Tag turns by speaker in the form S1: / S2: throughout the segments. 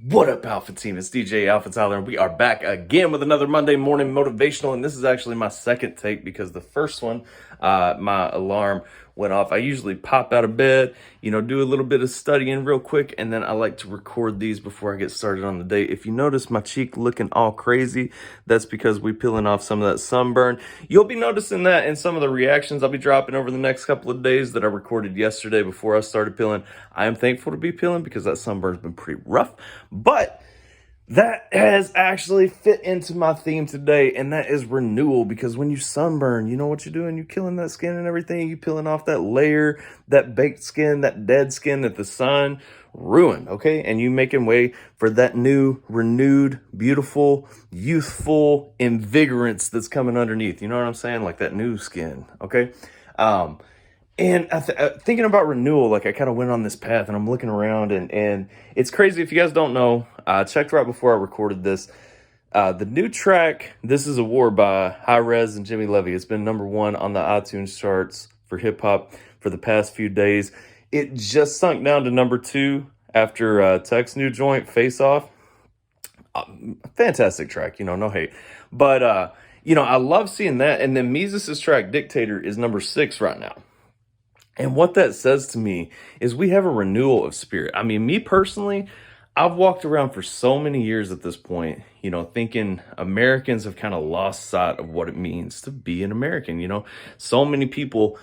S1: What up, Alpha Team? It's DJ Alpha Tyler, and we are back again with another Monday morning motivational. And this is actually my second take because the first one, my alarm went off. I usually pop out of bed, do a little bit of studying real quick, and then I like to record these before I get started on the day. If you notice my cheek looking all crazy, that's because we peeling off some of that sunburn. You'll be noticing that in some of the reactions I'll be dropping over the next couple of days that I recorded yesterday before I started peeling. I am thankful to be peeling because that sunburn's been pretty rough. But that has actually fit into my theme today, and that is renewal. Because when you sunburn, you know what you're doing? You're killing that skin and everything. You're peeling off that layer, that baked skin, that dead skin that the sun ruined, okay? And you making way for that new, renewed, beautiful, youthful invigorance that's coming underneath. You know what I'm saying? Like that new skin, okay? And thinking about renewal, like I kind of went on this path and I'm looking around and it's crazy. If you guys don't know, I checked right before I recorded this. The new track, This Is a War by High Res and Jimmy Levy. It's been #1 on the iTunes charts for hip hop for the past few days. It just sunk down to #2 after Tech's new joint, Face Off. Fantastic track, no hate. But, I love seeing that. And then Mesus' track, Dictator, is #6 right now. And what that says to me is we have a renewal of spirit. I mean, me personally, I've walked around for so many years at this point, thinking Americans have kind of lost sight of what it means to be an American. So many people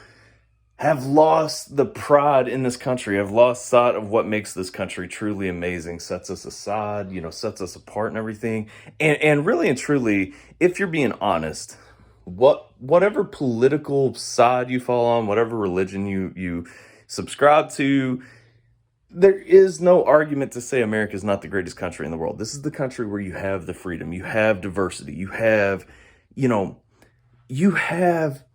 S1: have lost the pride in this country, have lost sight of what makes this country truly amazing, sets us aside, sets us apart and everything. And really and truly, if you're being honest, whatever political side you fall on, whatever religion you subscribe to, there is no argument to say America is not the greatest country in the world. This is the country where you have the freedom, you have diversity, you have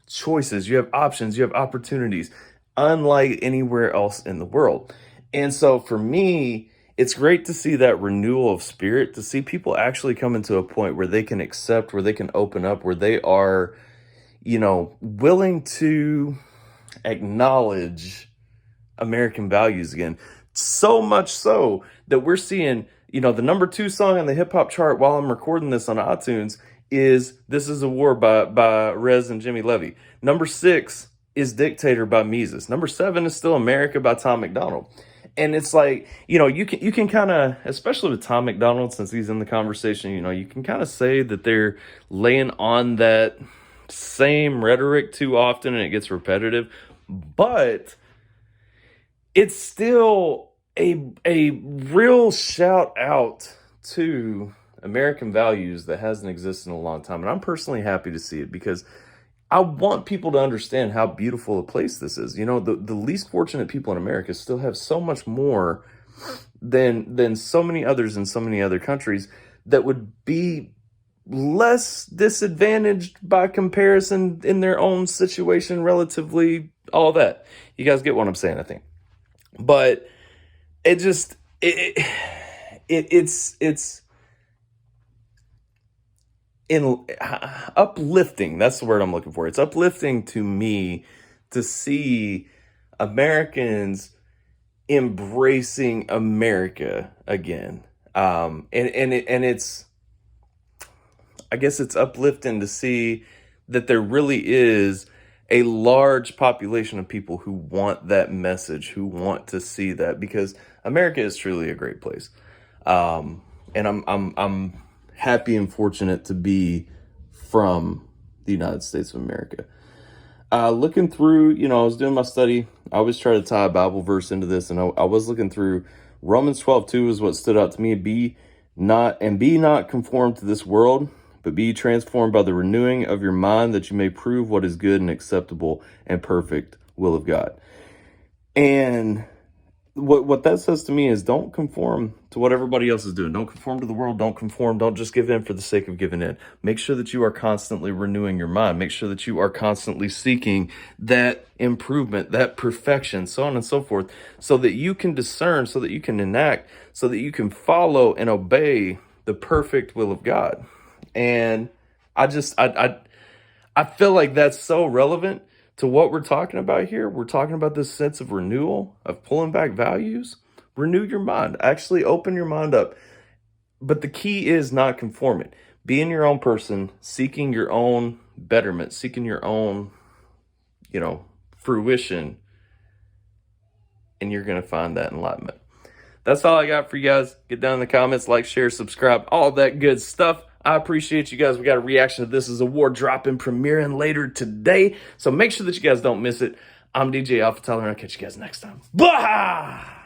S1: choices, you have options, you have opportunities, unlike anywhere else in the world. And so for me, it's great to see that renewal of spirit, to see people actually come into a point where they can accept, where they can open up, where they are, willing to acknowledge American values again. So much so that we're seeing, the #2 song on the hip hop chart while I'm recording this on iTunes is This Is a War by Rez and Jimmy Levy. #6 is Dictator by Mesus. #7 is still America by Tom MacDonald. And it's like, you can kind of, especially with Tom MacDonald, since he's in the conversation, you can kind of say that they're laying on that same rhetoric too often and it gets repetitive. But it's still a real shout out to American values that hasn't existed in a long time. And I'm personally happy to see it because I want people to understand how beautiful a place this is. The least fortunate people in America still have so much more than so many others in so many other countries that would be less disadvantaged by comparison in their own situation, relatively, all that. You guys get what I'm saying, I think. But it's uplifting. That's the word I'm looking for. It's uplifting to me to see Americans embracing America again. It's, I guess it's uplifting to see that there really is a large population of people who want that message, who want to see that, because America is truly a great place. And I'm happy and fortunate to be from the United States of America. Looking through, I was doing my study. I always try to tie a Bible verse into this, and I was looking through Romans 12:2 is what stood out to me. Be not conformed to this world, but be transformed by the renewing of your mind, that you may prove what is good and acceptable and perfect will of God. And what that says to me is don't conform to what everybody else is doing. Don't conform to the world. Don't conform. Don't just give in for the sake of giving in. Make sure that you are constantly renewing your mind. Make sure that you are constantly seeking that improvement, that perfection, so on and so forth, so that you can discern, so that you can enact, so that you can follow and obey the perfect will of God. And I feel like that's so relevant to what we're talking about here. We're talking about this sense of renewal, of pulling back values. Renew your mind. Actually open your mind up. But the key is not conforming. Being your own person, seeking your own betterment, seeking your own, fruition, and you're going to find that enlightenment. That's all I got for you guys. Get down in the comments, like, share, subscribe, all that good stuff. I appreciate you guys. We got a reaction to This Is a War dropping, premiering later today. So make sure that you guys don't miss it. I'm DJ Alpha Tyler, and I'll catch you guys next time. Bye!